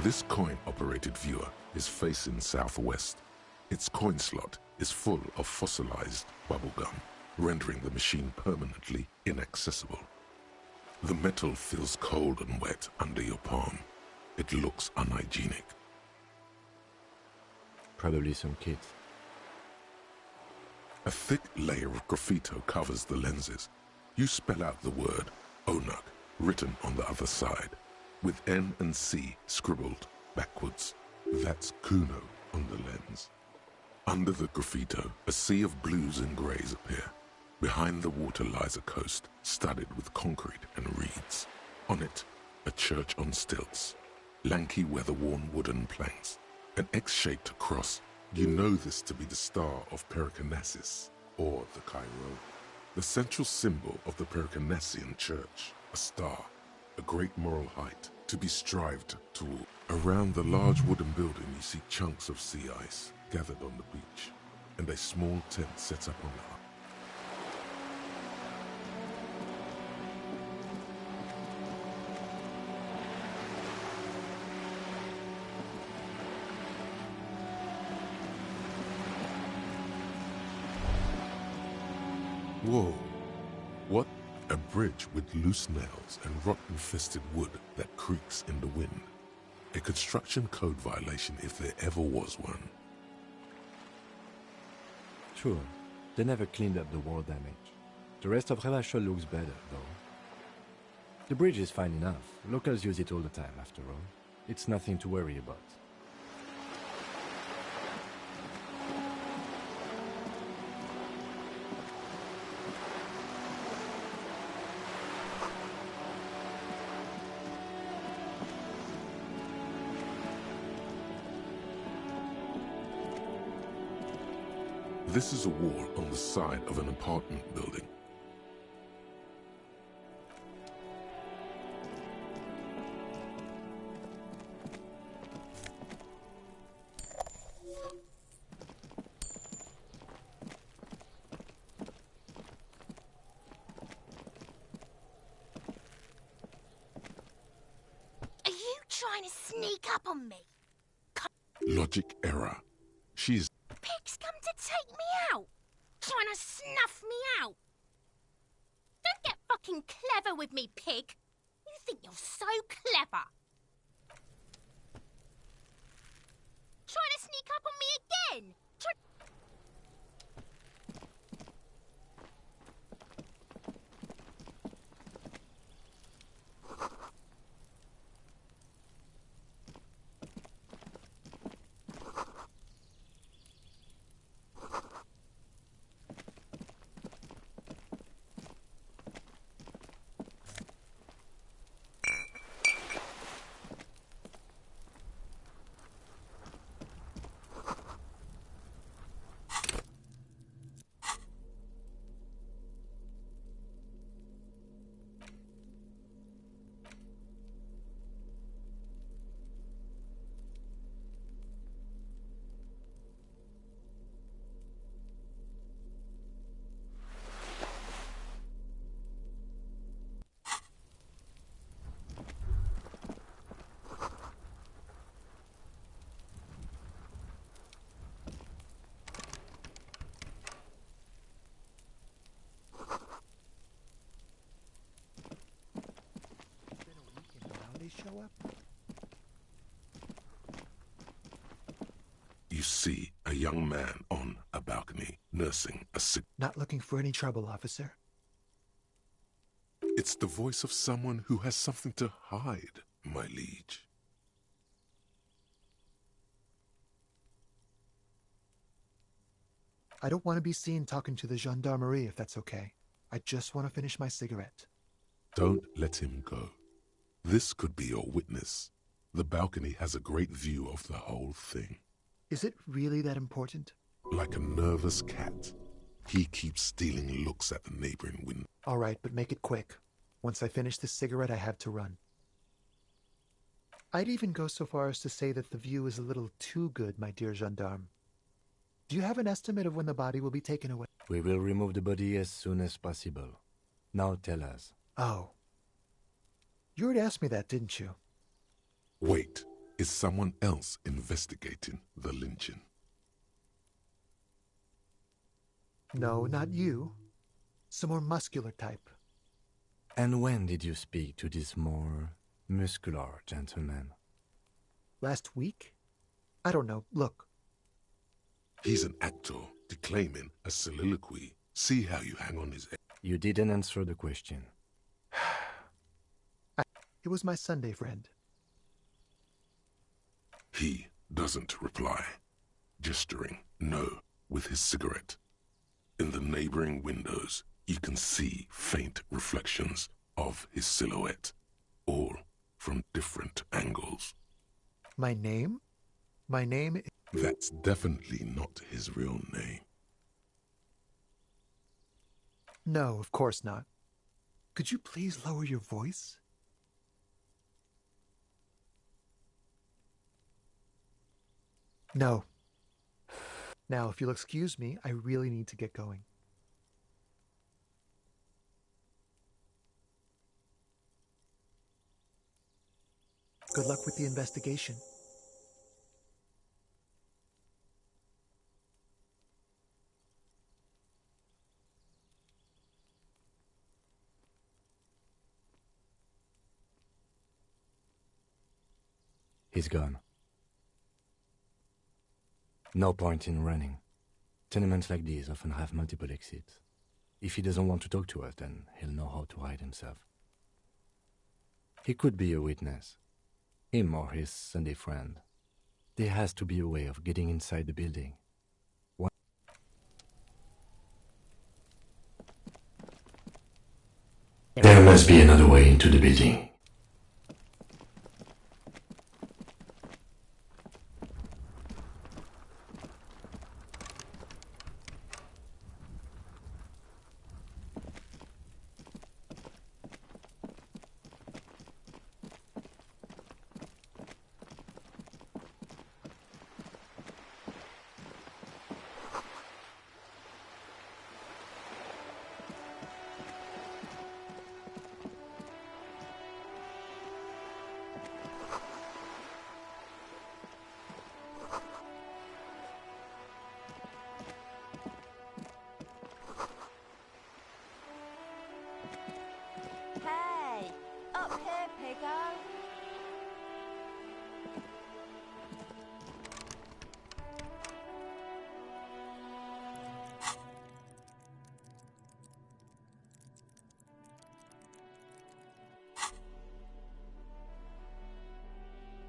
This coin-operated viewer is facing southwest. Its coin slot is full of fossilized bubblegum, rendering the machine permanently inaccessible. The metal feels cold and wet under your palm. It looks unhygienic. Probably some kids. A thick layer of graffito covers the lenses. You spell out the word Onuk written on the other side, with N and C scribbled backwards. That's Kuno on the lens. Under the graffito, a sea of blues and greys appear. Behind the water lies a coast studded with concrete and reeds. On it, a church on stilts, lanky weather-worn wooden planks, an X-shaped cross. You know this to be the star of Pericarnassus, or the Cairo, the central symbol of the Pericarnassian church, a star, a great moral height, to be strived toward. Around the large wooden building you see chunks of sea ice gathered on the beach, and a small tent set up on the hut. Whoa! What? A bridge with loose nails and rot-infested wood that creaks in the wind. A construction code violation if there ever was one. Sure, they never cleaned up the war damage. The rest of Revachol looks better, though. The bridge is fine enough. Locals use it all the time, after all. It's nothing to worry about. This is a wall on the side of an apartment building. Are you trying to sneak up on me? Logic error. She's... Pig's come to take me out! Trying to snuff me out! Don't get fucking clever with me, pig! You think you're so clever! Trying to sneak up on me again! Show up? You see a young man on a balcony nursing a sick... Not looking for any trouble, officer. It's the voice of someone who has something to hide, my liege. I don't want to be seen talking to the gendarmerie, if that's okay. I just want to finish my cigarette. Don't let him go. This could be your witness. The balcony has a great view of the whole thing. Is it really that important? Like a nervous cat, he keeps stealing looks at the neighboring window. All right, but make it quick. Once I finish this cigarette, I have to run. I'd even go so far as to say that the view is a little too good, my dear gendarme. Do you have an estimate of when the body will be taken away? We will remove the body as soon as possible. Now tell us. Oh. You already asked me that, didn't you? Wait. is someone else investigating the lynching. No, not you. Some more muscular type. And when did you speak to this more muscular gentleman? Last week? I don't know. Look. He's an actor declaiming a soliloquy. See how you hang on his head. You didn't answer the question. It was my Sunday friend. He doesn't reply, gesturing no with his cigarette. In the neighboring windows, you can see faint reflections of his silhouette, all from different angles. My name? My name is... That's definitely not his real name. No, of course not. Could you please lower your voice? No. Now, if you'll excuse me, I really need to get going. Good luck with the investigation. He's gone. No point in running. Tenements like these often have multiple exits. If he doesn't want to talk to us, then he'll know how to hide himself. He could be a witness. Him or his Sunday friend. There has to be a way of getting inside the building. There must be another way into the building. Hey, up here, Piggo.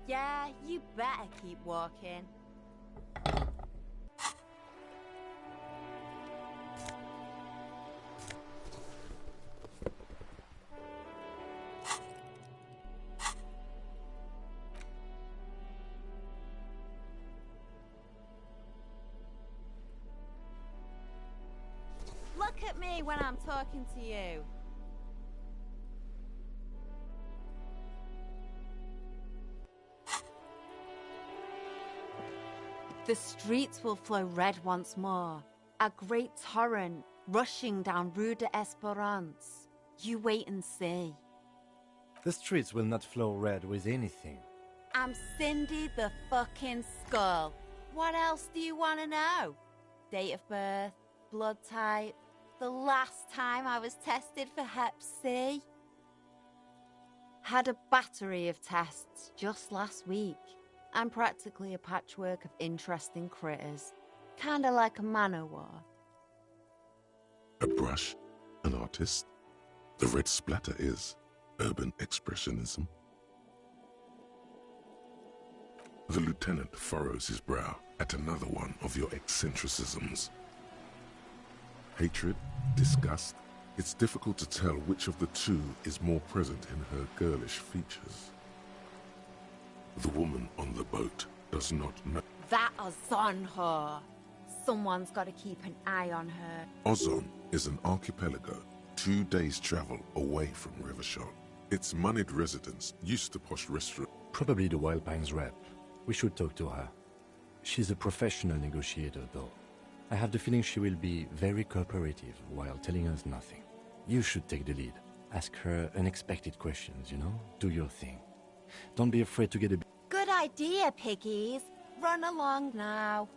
Yeah, you better keep walking. Look at me when I'm talking to you. The streets will flow red once more. A great torrent rushing down Rue de Esperance. You wait and see. The streets will not flow red with anything. I'm Cindy the fucking Skull. What else do you want to know? Date of birth, blood type, the last time I was tested for Hep C. Had a battery of tests just last week. I'm practically a patchwork of interesting critters. Kinda like a Manowar. A brush? An artist? The red splatter is urban expressionism. The lieutenant furrows his brow at another one of your eccentricisms. Hatred? Disgust? It's difficult to tell which of the two is more present in her girlish features. The woman on the boat does not know. That Ozon whore. Someone's got to keep an eye on her. Ozon is an archipelago 2 days' travel away from Rivershot. Its moneyed residents used to posh restaurant. Probably the Wild Pines rep. We should talk to her. She's a professional negotiator, though. I have the feeling she will be very cooperative while telling us nothing. You should take the lead. Ask her unexpected questions, you know? Do your thing. Don't be afraid to get a... Good idea, piggies. Run along now.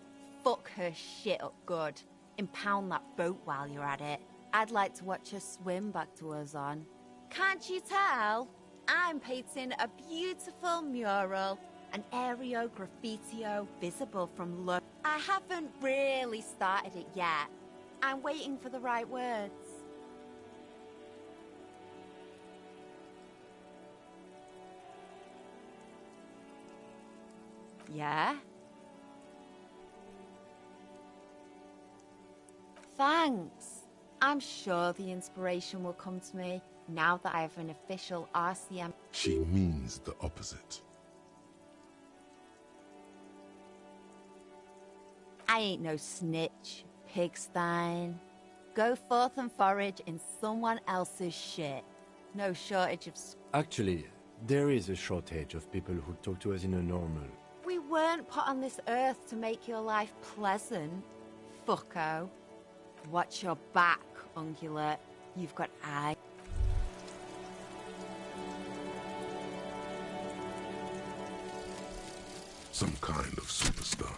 Fuck her shit up good. Impound that boat while you're at it. I'd like to watch her swim back to us on. Can't you tell? I'm painting a beautiful mural, an aereo graffitio visible from low. I haven't really started it yet. I'm waiting for the right words. Yeah? Thanks. I'm sure the inspiration will come to me now that I have an official RCM. She means the opposite. I ain't no snitch, pigstein. Go forth and forage in someone else's shit. No shortage of... Actually, there is a shortage of people who talk to us in a normal... We weren't put on this earth to make your life pleasant, fucko. Watch your back, ungulate. You've got eyes. Some kind of superstar.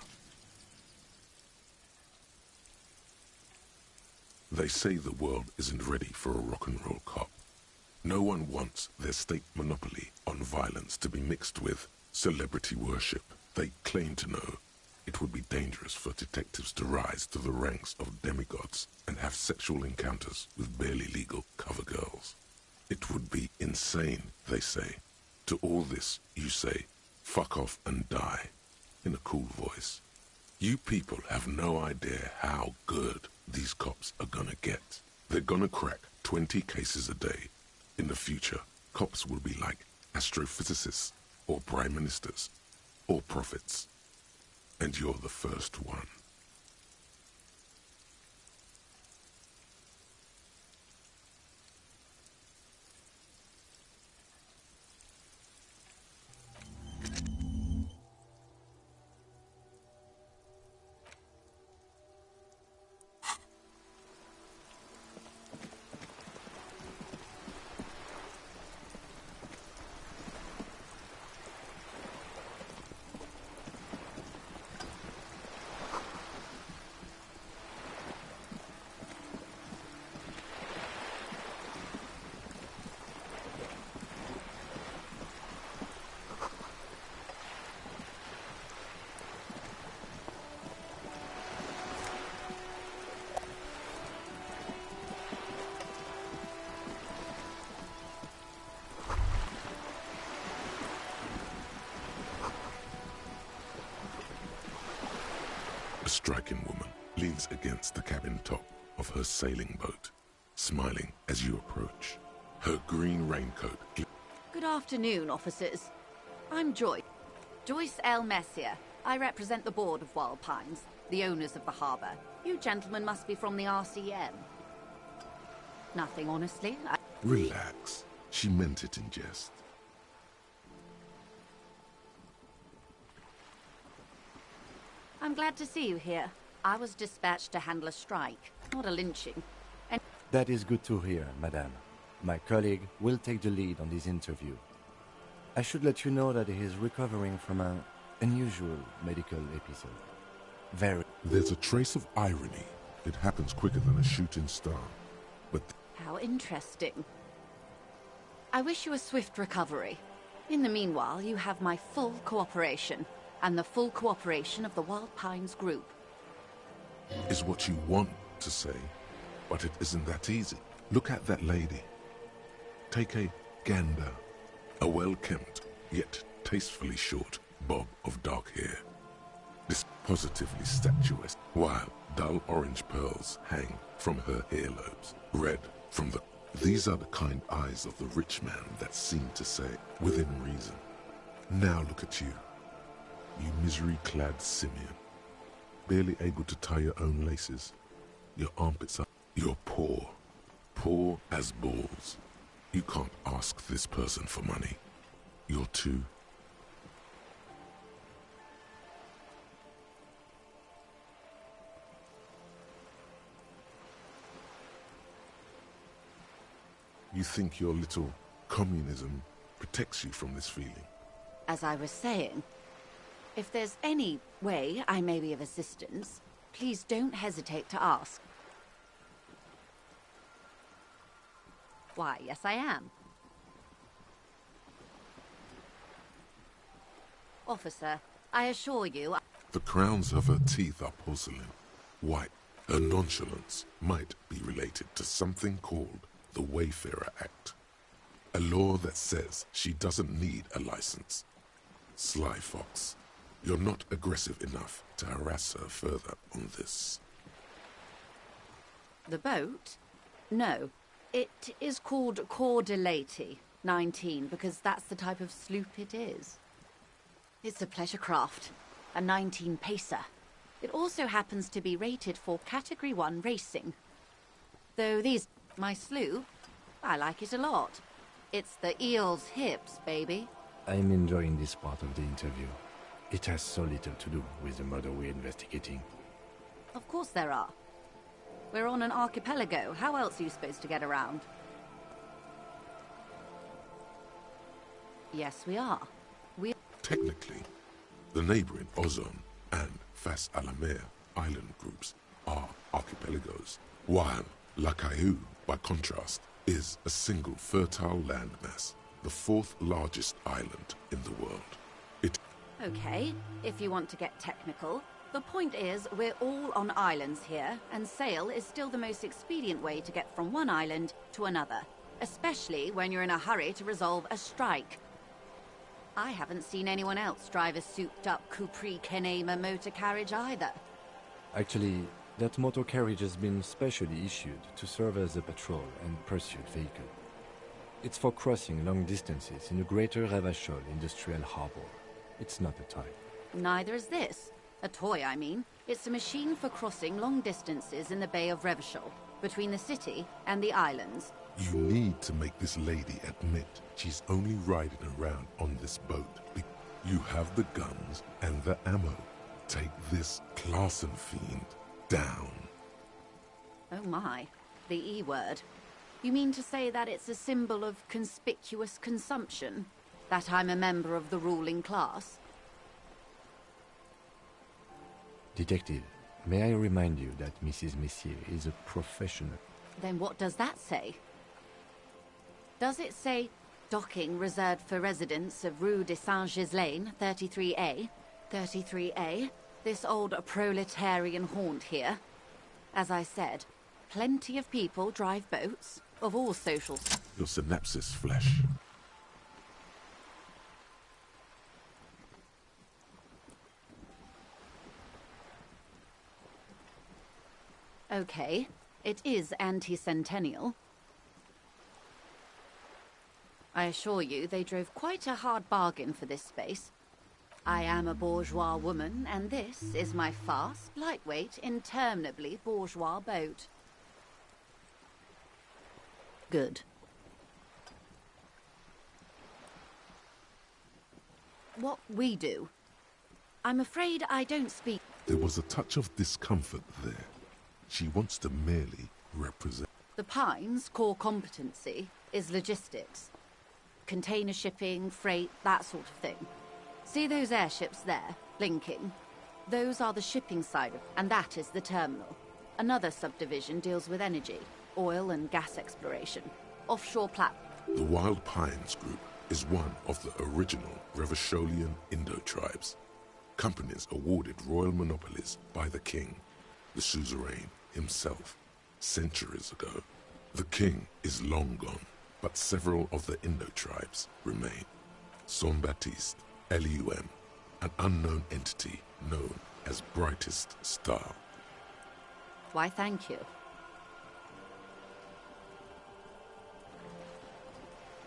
They say the world isn't ready for a rock and roll cop. No one wants their state monopoly on violence to be mixed with celebrity worship. They claim to know it would be dangerous for detectives to rise to the ranks of demigods and have sexual encounters with barely legal cover girls. It would be insane, they say. To all this, you say, fuck off and die, in a cool voice. You people have no idea how good these cops are gonna get. They're gonna crack 20 cases a day. In the future, cops will be like astrophysicists, or prime ministers, or prophets. And you're the first one. A striking woman leans against the cabin top of her sailing boat, smiling as you approach. Her green raincoat... Good afternoon, officers. I'm Joyce L. Messier. I represent the board of Wild Pines, the owners of the harbour. You gentlemen must be from the RCM. Nothing, honestly. Relax. She meant it in jest. I'm glad to see you here. I was dispatched to handle a strike, not a lynching. And That is good to hear, madame. My colleague will take the lead on this interview. I should let you know that he is recovering from an unusual medical episode. There's a trace of irony. It happens quicker than a shooting star. But how interesting. I wish you a swift recovery. In the meanwhile, you have my full cooperation, and the full cooperation of the Wild Pines group. is what you want to say, but it isn't that easy. Look at that lady. Take a gander. A well-kempt, yet tastefully short bob of dark hair. This positively statuesque, while dull orange pearls hang from her hairlobes, red from the... These are the kind eyes of the rich man that seem to say, within reason, now look at you, you misery-clad simian, barely able to tie your own laces. Your armpits are... You're poor, poor as balls. You can't ask this person for money. You're too... You think your little communism protects you from this feeling? As I was saying, If there's any way I may be of assistance, please don't hesitate to ask. Why, yes I am. Officer, I assure you... The crowns of her teeth are porcelain, white. Her nonchalance might be related to something called the Wayfarer Act, a law that says she doesn't need a license. Sly Fox, you're not aggressive enough to harass her further on this. The boat? No. It is called Cor de Leyte 19 because that's the type of sloop it is. It's a pleasure craft, a 19 pacer. It also happens to be rated for Category 1 racing. Though my sloop, I like it a lot. It's the eel's hips, baby. I'm enjoying this part of the interview. It has so little to do with the murder we're investigating. Of course there are. We're on an archipelago. How else are you supposed to get around? Yes, we are. Technically, the neighboring Ozone and Fas Alamer island groups are archipelagos, while La Cayenne, by contrast, is a single fertile landmass, the fourth largest island in the world. Okay, if you want to get technical, the point is we're all on islands here, and sail is still the most expedient way to get from one island to another, especially when you're in a hurry to resolve a strike. I haven't seen anyone else drive a souped-up Capri Kenema motor carriage either. Actually, that motor carriage has been specially issued to serve as a patrol and pursuit vehicle. It's for crossing long distances in the greater Revachol industrial harbor. It's not a toy. Neither is this. A toy, I mean. It's a machine for crossing long distances in the Bay of Revachol, between the city and the islands. You need to make this lady admit she's only riding around on this boat. You have the guns and the ammo. Take this Clausen fiend down. Oh my, the E word. You mean to say that it's a symbol of conspicuous consumption? That I'm a member of the ruling class? Detective, may I remind you that Mrs. Messier is a professional? Then what does that say? Does it say docking reserved for residents of Rue de Saint-Ghislain, 33A? 33A? This old proletarian haunt here? As I said, plenty of people drive boats, of all socials. Your synapses flesh. Okay, it is anti-centennial. I assure you, they drove quite a hard bargain for this space. I am a bourgeois woman, and this is my fast, lightweight, interminably bourgeois boat. Good. What we do? I'm afraid I don't speak... There was a touch of discomfort there. She wants to merely represent... The Pines' core competency is logistics. Container shipping, freight, that sort of thing. See those airships there, blinking? Those are the shipping side of, and that is the terminal. Another subdivision deals with energy, oil and gas exploration, offshore The Wild Pines Group is one of the original Revacholian Indo-tribes. Companies awarded royal monopolies by the king, the suzerain himself, centuries ago. The king is long gone, but several of the Indo-tribes remain. Saint-Baptiste, LUM, an unknown entity known as Brightest Star. Why, thank you.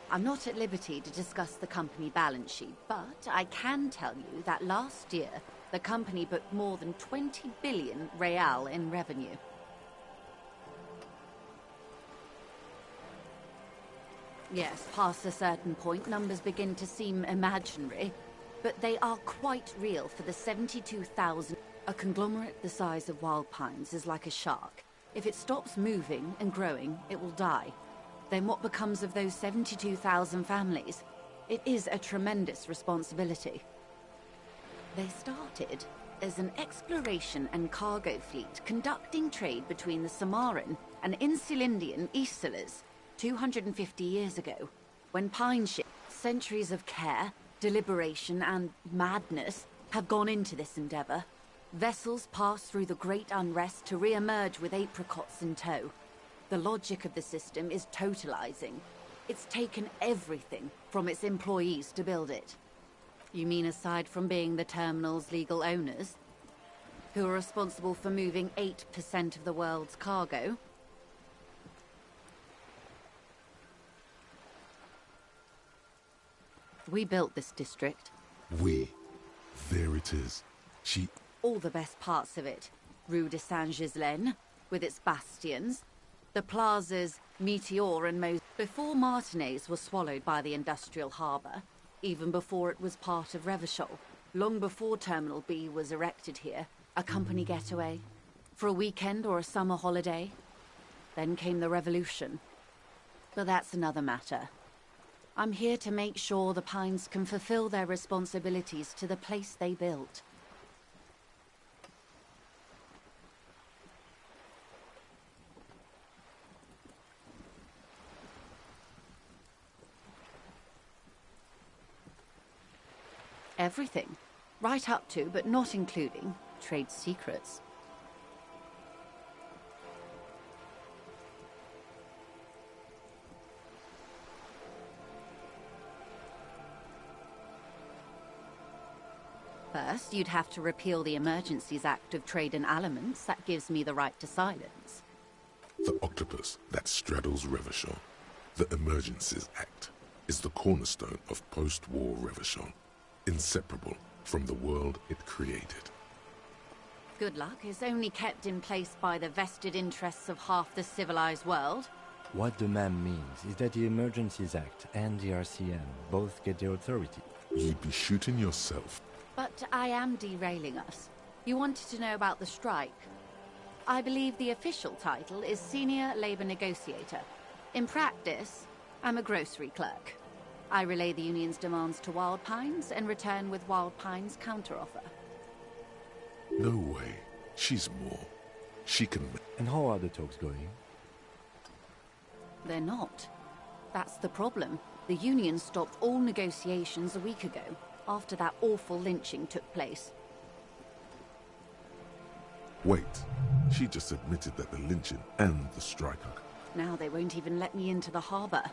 I'm not at liberty to discuss the company balance sheet, but I can tell you that last year, the company booked more than 20 billion real in revenue. Yes, past a certain point, numbers begin to seem imaginary, but they are quite real for the 72,000. A conglomerate the size of Wild Pines is like a shark. If it stops moving and growing, it will die. Then what becomes of those 72,000 families? It is a tremendous responsibility. They started as an exploration and cargo fleet conducting trade between the Samaran and Insulindian Isolas 250 years ago, when Pine ships, centuries of care, deliberation and madness have gone into this endeavor. Vessels pass through the Great Unrest to re-emerge with apricots in tow. The logic of the system is totalizing. It's taken everything from its employees to build it. You mean aside from being the terminal's legal owners, who are responsible for moving 8% of the world's cargo? We built this district. We. There it is. She... All the best parts of it. Rue de Saint-Ghislain, with its bastions. The plazas Meteor and Mos... Before Martinez was swallowed by the industrial harbour, even before it was part of Revachol, long before Terminal B was erected here, a company getaway, for a weekend or a summer holiday. Then came the revolution. But that's another matter. I'm here to make sure the Pines can fulfill their responsibilities to the place they built. Everything. Right up to, but not including, trade secrets. First, you'd have to repeal the Emergencies Act of Trade in Aliments. That gives me the right to silence. The octopus that straddles Revachol, the Emergencies Act, is the cornerstone of post-war Revachol, inseparable from the world it created. Good luck is only kept in place by the vested interests of half the civilized world. What the ma'am means is that the Emergencies Act and the RCM both get the authority. You'd be shooting yourself. But I am derailing us. You wanted to know about the strike. I believe the official title is Senior Labor Negotiator. In practice, I'm a grocery clerk. I relay the union's demands to Wild Pines and return with Wild Pines' counteroffer. No way. She's more. She can... And how are the talks going? They're not. That's the problem. The union stopped all negotiations a week ago, after that awful lynching took place. Wait. She just admitted that the lynching and the striker... Now they won't even let me into the harbour.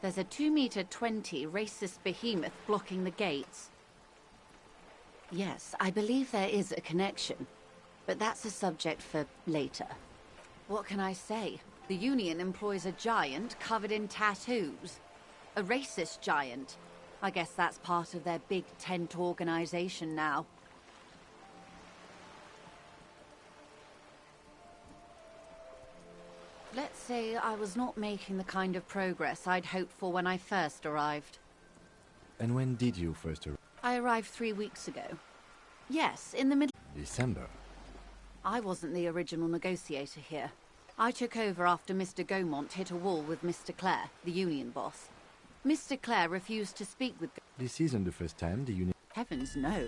There's a 2-meter-20 racist behemoth blocking the gates. Yes, I believe there is a connection, but that's a subject for later. What can I say? The union employs a giant covered in tattoos. A racist giant. I guess that's part of their big tent organization now. Let's say I was not making the kind of progress I'd hoped for when I first arrived. And when did you first arrive? I arrived 3 weeks ago. Yes, in the middle... December. I wasn't the original negotiator here. I took over after Mr. Gaumont hit a wall with Mr. Clare, the union boss. Mr. Clare refused to speak with... This isn't the first time the union... Heavens no.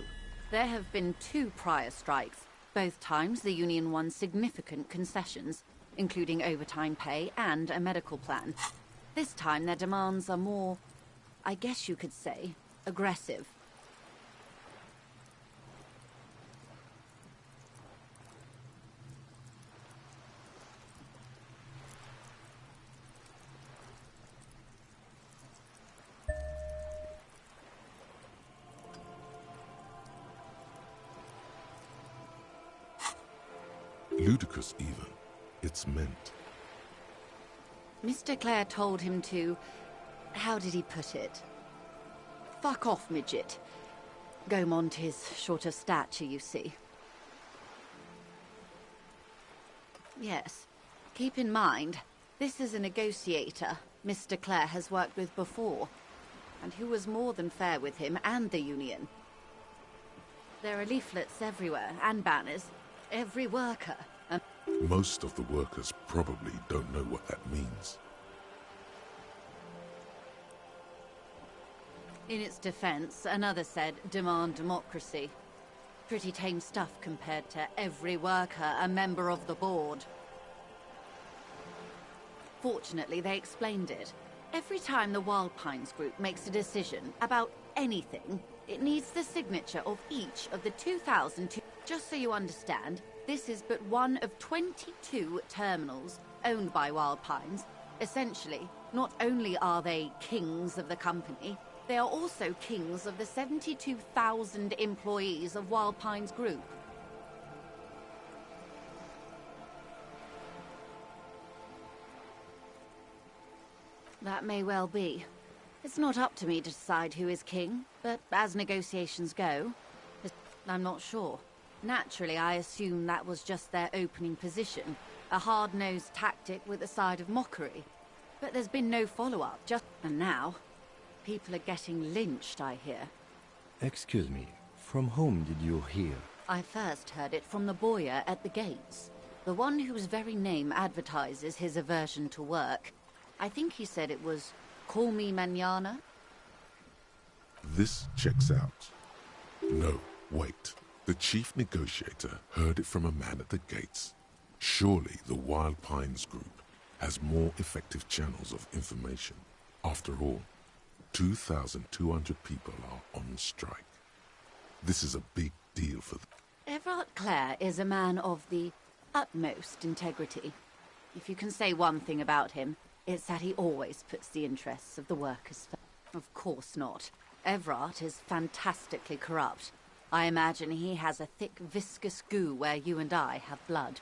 There have been 2 prior strikes. Both times the union won significant concessions, including overtime pay and a medical plan. This time their demands are more, I guess you could say, aggressive. Ludicrous, even. It's meant. Mr. Clare told him to... How did he put it? Fuck off, midget. Gaumont is short of stature, you see. Yes. Keep in mind, this is a negotiator Mr. Clare has worked with before, and who was more than fair with him and the union. There are leaflets everywhere, and banners. Every worker. Most of the workers probably don't know what that means. In its defense, another said, demand democracy. Pretty tame stuff compared to every worker a member of the board. Fortunately, they explained it. Every time the Wild Pines group makes a decision about anything, it needs the signature of each of the 2,002... Just so you understand, this is but one of 22 terminals owned by Wild Pines. Essentially, not only are they kings of the company, they are also kings of the 72,000 employees of Wild Pines Group. That may well be. It's not up to me to decide who is king, but as negotiations go, I'm not sure. Naturally, I assume that was just their opening position, a hard-nosed tactic with a side of mockery. But there's been no follow-up, and now, people are getting lynched, I hear. Excuse me, from whom did you hear? I first heard it from the bowyer at the gates, the one whose very name advertises his aversion to work. I think he said it was, "Call me mañana." This checks out. No, wait. The chief negotiator heard it from a man at the gates. Surely the Wild Pines Group has more effective channels of information. After all, 2,200 people are on strike. This is a big deal for them. Everard Clare is a man of the utmost integrity. If you can say one thing about him, it's that he always puts the interests of the workers first. Of course not. Everard is fantastically corrupt. I imagine he has a thick, viscous goo where you and I have blood.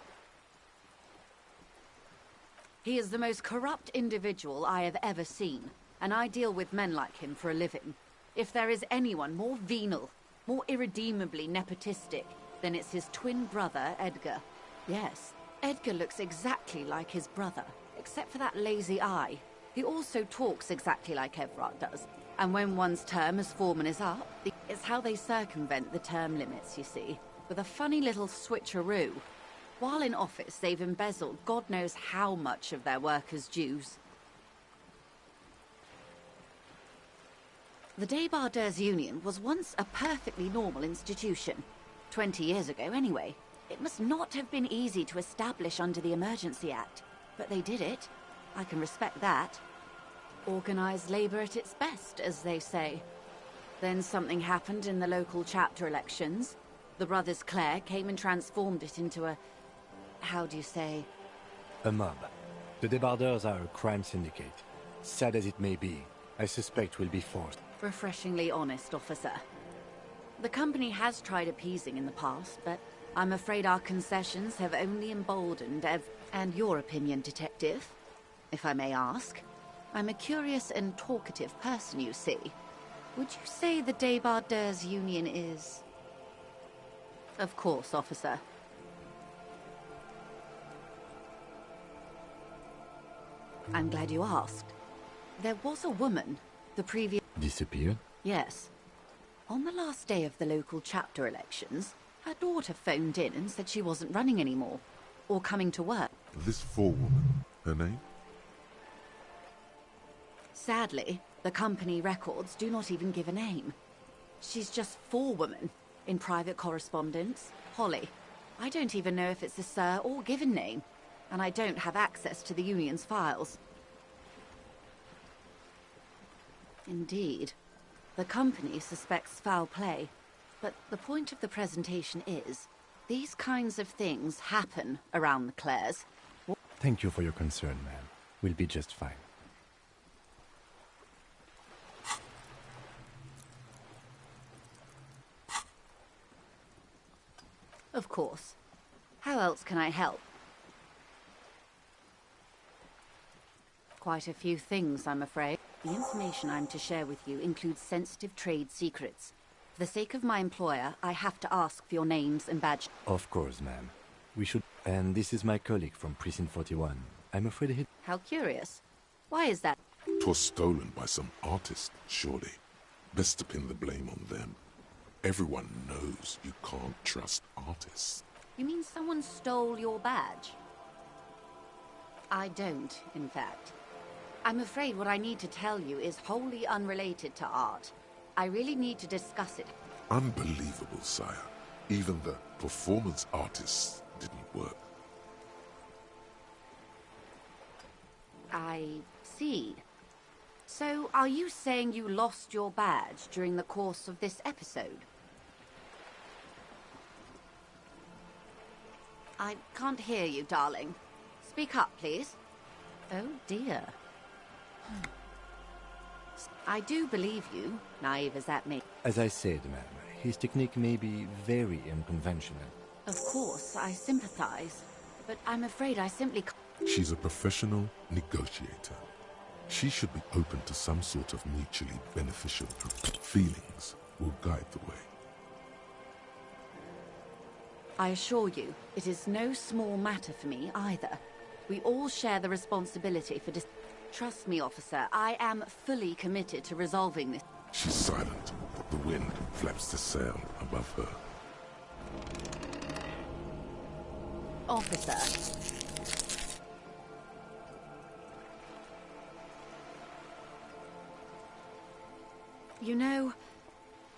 He is the most corrupt individual I have ever seen, and I deal with men like him for a living. If there is anyone more venal, more irredeemably nepotistic, then it's his twin brother, Edgar. Yes, Edgar looks exactly like his brother, except for that lazy eye. He also talks exactly like Everard does. And when one's term as foreman is up, it's how they circumvent the term limits, you see, with a funny little switcheroo. While in office, they've embezzled God knows how much of their workers' dues. The Débardeurs Union was once a perfectly normal institution. 20 years ago, anyway. It must not have been easy to establish under the Emergency Act, but they did it. I can respect that. Organised labour at its best, as they say. Then something happened in the local chapter elections. The brothers Clare came and transformed it into a... how do you say? A mob. The Débardeurs are a crime syndicate. Sad as it may be, I suspect we'll be forced. Refreshingly honest, officer. The company has tried appeasing in the past, but I'm afraid our concessions have only emboldened And your opinion, detective, if I may ask? I'm a curious and talkative person, you see. Would you say the Débardeurs Union is... Of course, officer. I'm glad you asked. There was a woman, the previous... Disappeared? Yes. On the last day of the local chapter elections, her daughter phoned in and said she wasn't running anymore, or coming to work. This forewoman, her name? Sadly, the company records do not even give a name. She's just forewoman in private correspondence, Holly. I don't even know if it's a sir or given name, and I don't have access to the union's files. Indeed. The company suspects foul play, but the point of the presentation is, these kinds of things happen around the Clares. Thank you for your concern, ma'am. We'll be just fine. Of course. How else can I help? Quite a few things, I'm afraid. The information I'm to share with you includes sensitive trade secrets. For the sake of my employer, I have to ask for your names and badge. Of course, ma'am. We should... And this is my colleague from Precinct 41. I'm afraid he... How curious. Why is that? 'Twas stolen by some artist, surely. Best to pin the blame on them. Everyone knows you can't trust artists. You mean someone stole your badge? I don't, in fact. I'm afraid what I need to tell you is wholly unrelated to art. I really need to discuss it. Unbelievable, sire. Even the performance artists didn't work. I see. So, are you saying you lost your badge during the course of this episode? I can't hear you, darling. Speak up, please. Oh, dear. I do believe you, naive as that may. As I said, ma'am, his technique may be very unconventional. Of course, I sympathize, but I'm afraid I simply can't. She's a professional negotiator. She should be open to some sort of mutually beneficial feelings will guide the way. I assure you, it is no small matter for me either. We all share the responsibility for Trust me, officer, I am fully committed to resolving this. She's silent. The wind flaps the sail above her. Officer. You know,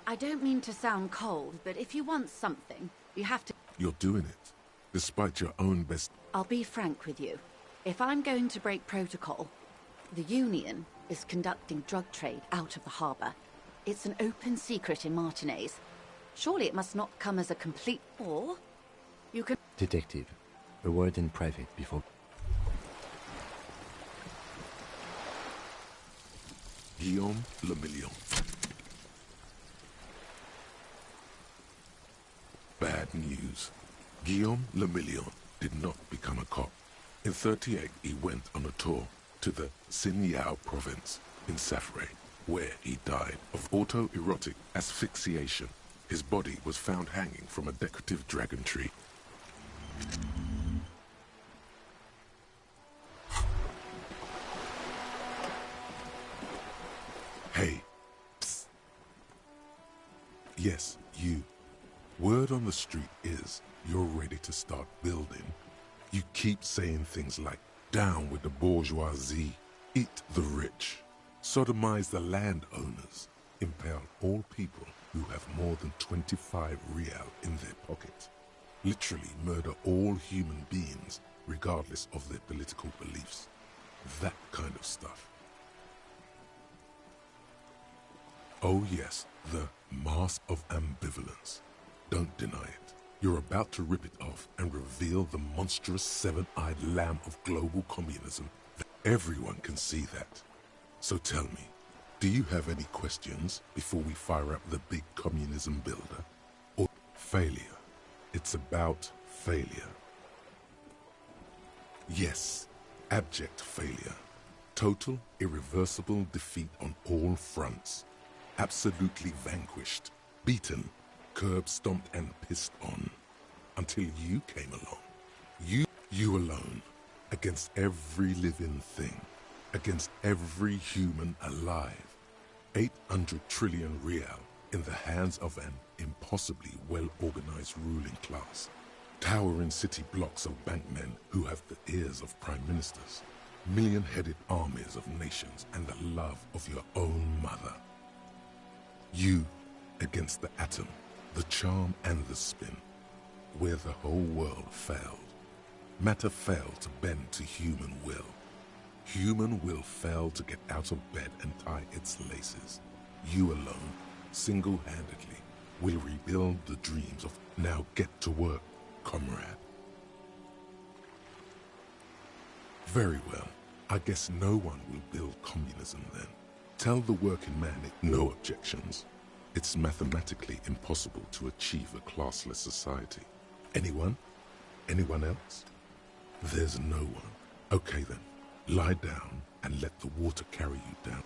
I don't mean to sound cold, but if you want something, you have to... You're doing it, despite your own best... I'll be frank with you. If I'm going to break protocol, the Union is conducting drug trade out of the harbor. It's an open secret in Martinez. Surely it must not come as a complete... Or you can... Detective, a word in private before... Guillaume Lemillion. Bad news. Guillaume Lemillion did not become a cop. In '38, he went on a tour to the Sinyao province in Safre, where he died of autoerotic asphyxiation. His body was found hanging from a decorative dragon tree. Hey. Psst. Yes, you. Word on the street is you're ready to start building. You keep saying things like, down with the bourgeoisie, eat the rich, sodomize the landowners, impale all people who have more than 25 real in their pocket, literally murder all human beings regardless of their political beliefs. That kind of stuff. Oh yes, the mask of ambivalence. Don't deny it. You're about to rip it off and reveal the monstrous seven-eyed lamb of global communism. Everyone can see that. So tell me, do you have any questions before we fire up the big communism builder? Or failure? It's about failure. Yes, abject failure. Total, irreversible defeat on all fronts. Absolutely vanquished, beaten, curb-stomped and pissed on, until you came along. You alone, against every living thing, against every human alive. 800 trillion real in the hands of an impossibly well-organized ruling class. Towering city blocks of bankmen who have the ears of prime ministers. Million-headed armies of nations and the love of your own mother. You against the atom, the charm and the spin, where the whole world failed. Matter failed to bend to human will. Human will failed to get out of bed and tie its laces. You alone, single-handedly, will rebuild the dreams of now get to work, comrade. Very well. I guess no one will build communism then. Tell the working man no objections. It's mathematically impossible to achieve a classless society. Anyone? Anyone else? There's no one. Okay then, lie down and let the water carry you down.